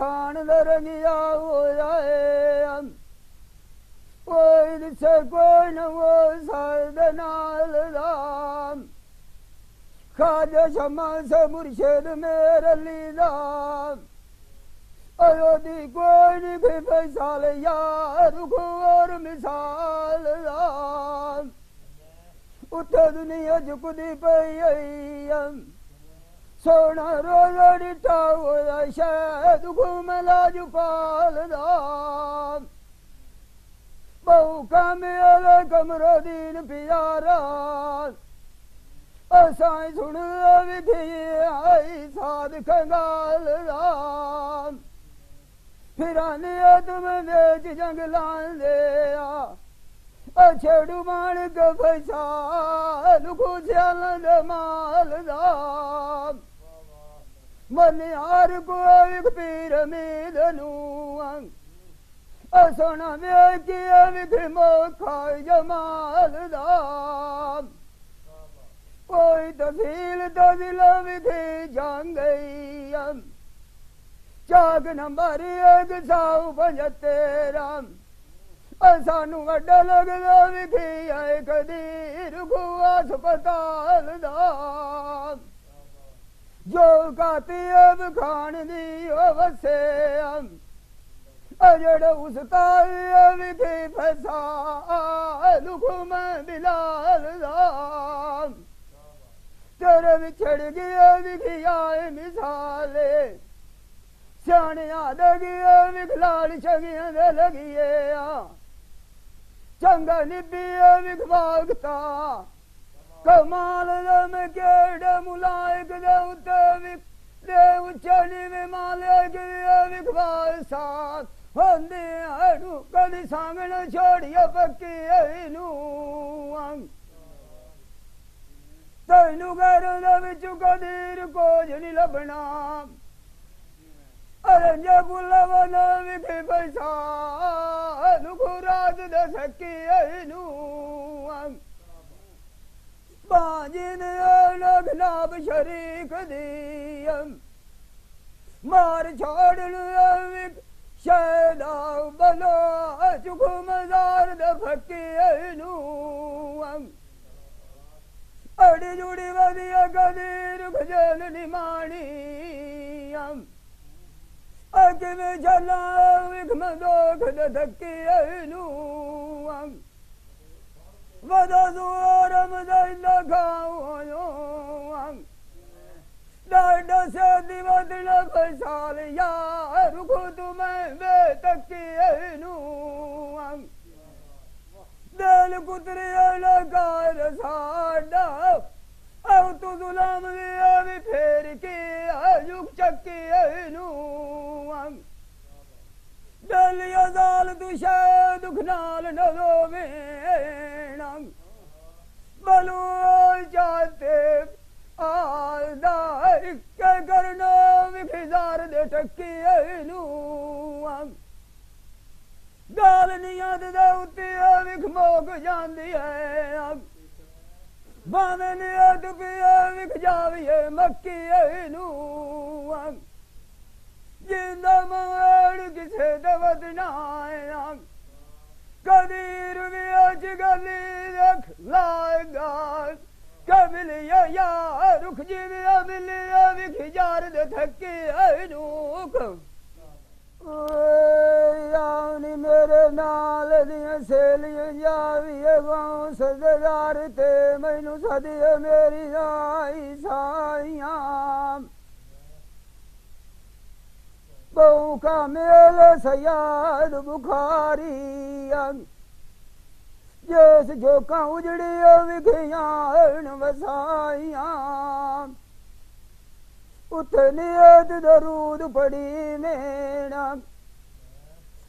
खान दरगिया हो जाए कोई से कोई न वो साद नाल दाम खाजा शमा से मुर्शिद मेरे लीदाम अयोधी कोई नहीं भी फैसाल यार और मिसाल दाम उठे दुनिया झुकदी पई सोना रोज डिठा होया शायद घूमला जुपाल दाम बहु कामयाब कमरो दीन प्यारा असाई सुन विधि आई साध खंगाल दाम फिराने तुम बेच जंगलान दे छेड़ू माणक फैसा लुखू सियाल माल दाम मनिहार को एक पीर मीदनू सोना बेचिए विख मोखाई जमाल दाम कोई तफील तदिल विधि जान गई चाक नंबर एक साऊ पंजतेराम सानू वड्डा लगदा विखी आए कदीर को अस्पताल दाम जो काती अब खान दी वसे अजड़ उस विखी फसा लुखु में बिलाल दाम तेरे बिछड़ गया विखी आए मिसाले सियाने आदगिए विखलाल छगिया दे लगिए चंगा निबिए विखवागता कमाल दम केड़ मुलायक दे उते विख दे उचनी में मालिक विखवाल साथ होंदे हड़ू कदी सांगण छोड़िए पक्की ऐनू तैनू घर दे विच कदीर कोज नहीं लभना अरे जबुला वाला विखे पैसा लुखू राज दे सकी ऐनू बाजिन लगनाब शरीक दियम मार छोड़न विख शैदा बलो चुखू मजार दे फकी ऐनू अड़ी जुड़ी वदिया कदीर खजल निमाणी अगे में जला विख में दोख दे धक्की ऐनू वदा जोरम दैला खाओ डाडा से दिवदल फैसाल यार रुको तुम्हें बेतकी ऐनू दिल कुतरे लगा साडा अब तू गुलाम भी फेर के युग चक्की ऐनू डलिया दाल तू शायद दुख नाल नलो में बलू जाते आदा के करना विखिजार दे टक्की ऐनू गाल नियत दे उते विख मोक जांदी है बावे नियत पिया विख जाविए मक्की ऐनू जिंदा माड़ किसे दवत नाया कदीर विच गली रख लाएगा कबिल या रुख जीविया मिलिया विख जार दे थके ऐनू यानी मेरे नाल दियां सहेलियां जाविए गांव सददार ते मैनू सदिए मेरी आई साइयां बहु का मेल सयाद बुखारी जिस जोका उजड़ी विखियां वसाइयां उथे नियत दरूद पड़ी मेरा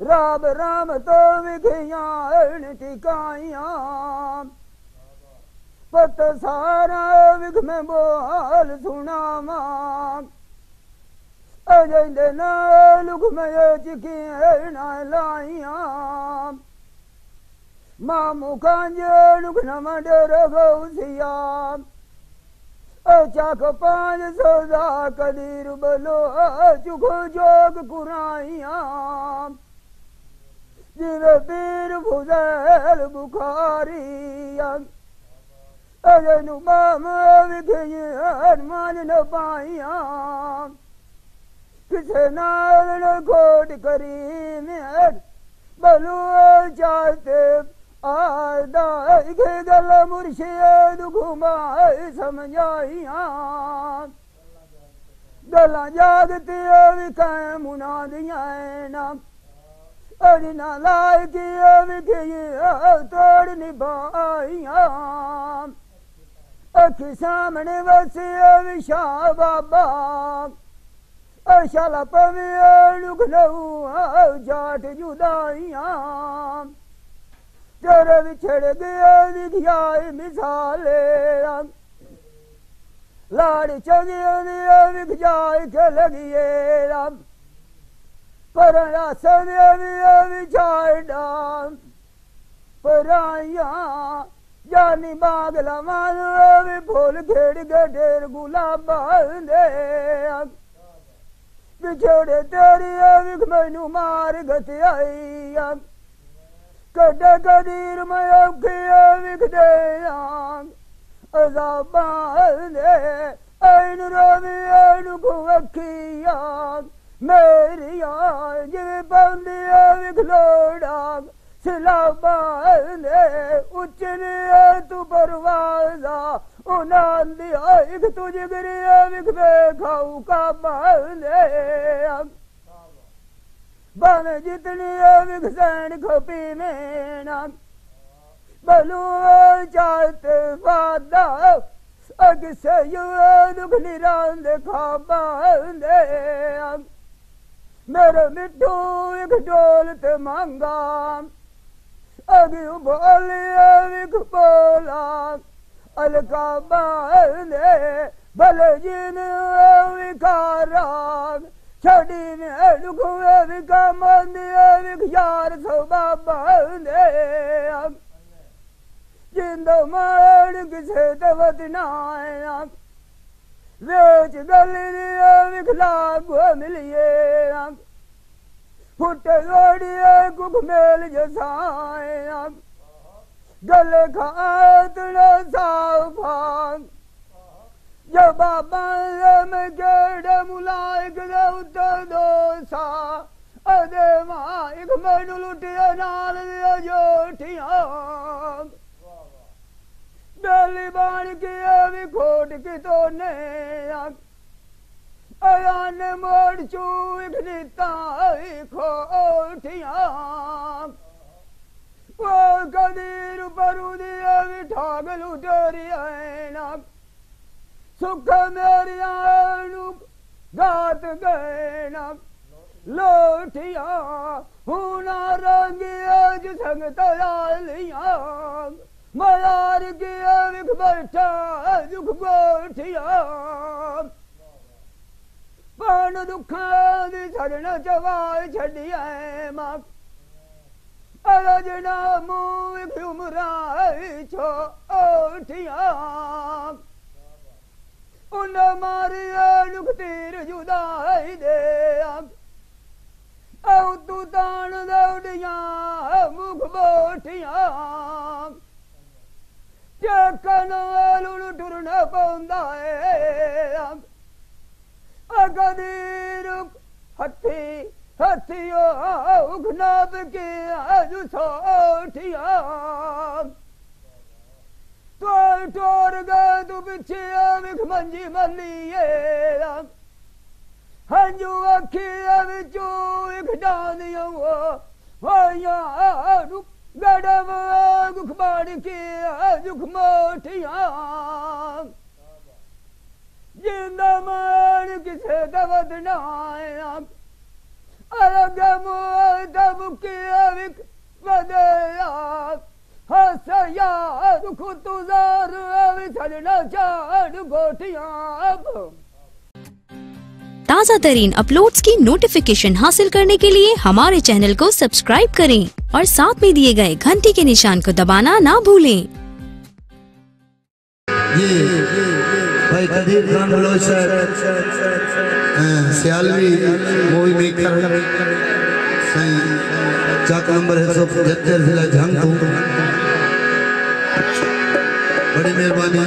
राब राम तो विखियां टिकाइयां पत सारा विख में बोल सुनावा अजय लुक में चिकी लाइया मामू कांजे लुक न डर गौसिया चाक 500 कदीर बलो चुख जोग कुराइया जिर पीर फुजैल बुखारी अजनु माम विखिए हनुमान न पाइया किसे नाल न कोट करी में बलू चाहते आदा इके गल मुर्शिद घुमाए समझाइया गला जागती विकाय मुनादिया ना अरिना लायकी विखिए तोड़ निभाइया अखी सामने वसिए विशा बाबा शाला पवे लुक लहू जाट जुदाइया तेरे बिछड़ गए दिखियाए मिसाले लाड़ चगिए विख जाए के लगिए पर आसन विछाए डाम पराइया जानी बागला मानो फूल खेड़ गडेर गुलाब बांधे बिछोड़े तेरी विख मैनू मार गति आई कड कदीर मैं औखी विख दे अजाब बांधे ऐन रोवी ऐन खुवखिया मेरिया जिवे पांदी विख लोड़ा सिला बांधे उच्चने तू परवाजा उनांदी इक तुझ गिरिया विख खाऊ का बांधे बन जितनी विख सैन खपी में ना बलू चाहते वादा अग से दुख निरांद खा बांधे मेरे मिठू एक डोलत मांगा अगी बोलिए विख बोला अलका बांधे भले जिन विकारा छड़ी में दुख विका मंदिर विख यार सोबा बांधे जिंदो मार किसे दवत नाया वेच गली विख लागो मिलिए फुट लोड़िए कुख मेल जसाए गले खात न साव भाग जब बाबा में गेड़ मुलायक उत्तर दोसा अदे माइक मैनू लुटिया नाल जोटिया बेली बाण की भी खोट की तो ने अया ने मोड़ चूक नीता खोटिया वो कदीर परू दिया भी ठाग लुटरिया सुख मेरिया गात गए ना लोटिया हुना रंगिया संग तयालिया मयार की विख बैठा दुख गोठिया पान दुखा दी छड़न चवाए छड़िया मां अरजना मुँह विख उमराई छोटिया उन मारिया दुख तीर जुदाई दे औ तू तान दौड़िया मुख बोटिया टेकन लुल टुरन पौंदा है अगदीर हथी हथियो उखनाब के अजु सोठिया तो टोर गए तू पीछे विख मंजी मलिए हंजू अखी बिचू विख डालियो गड़ब गुख बाड़ के दुख मोटिया जिंदा मान किसे दवद नाया अलग दब के विख बदया हसया दुख तुजार छड़ना चाड़ गोटिया ताज़ा तरीन अपलोड्स की नोटिफिकेशन हासिल करने के लिए हमारे चैनल को सब्सक्राइब करें और साथ में दिए गए घंटी के निशान को दबाना ना भूलें। ये जगदीप खान बलोचर सियालवी मूवी मेकर सही चाक नंबर 175 जिला झांगू बड़ी मेहरबानी।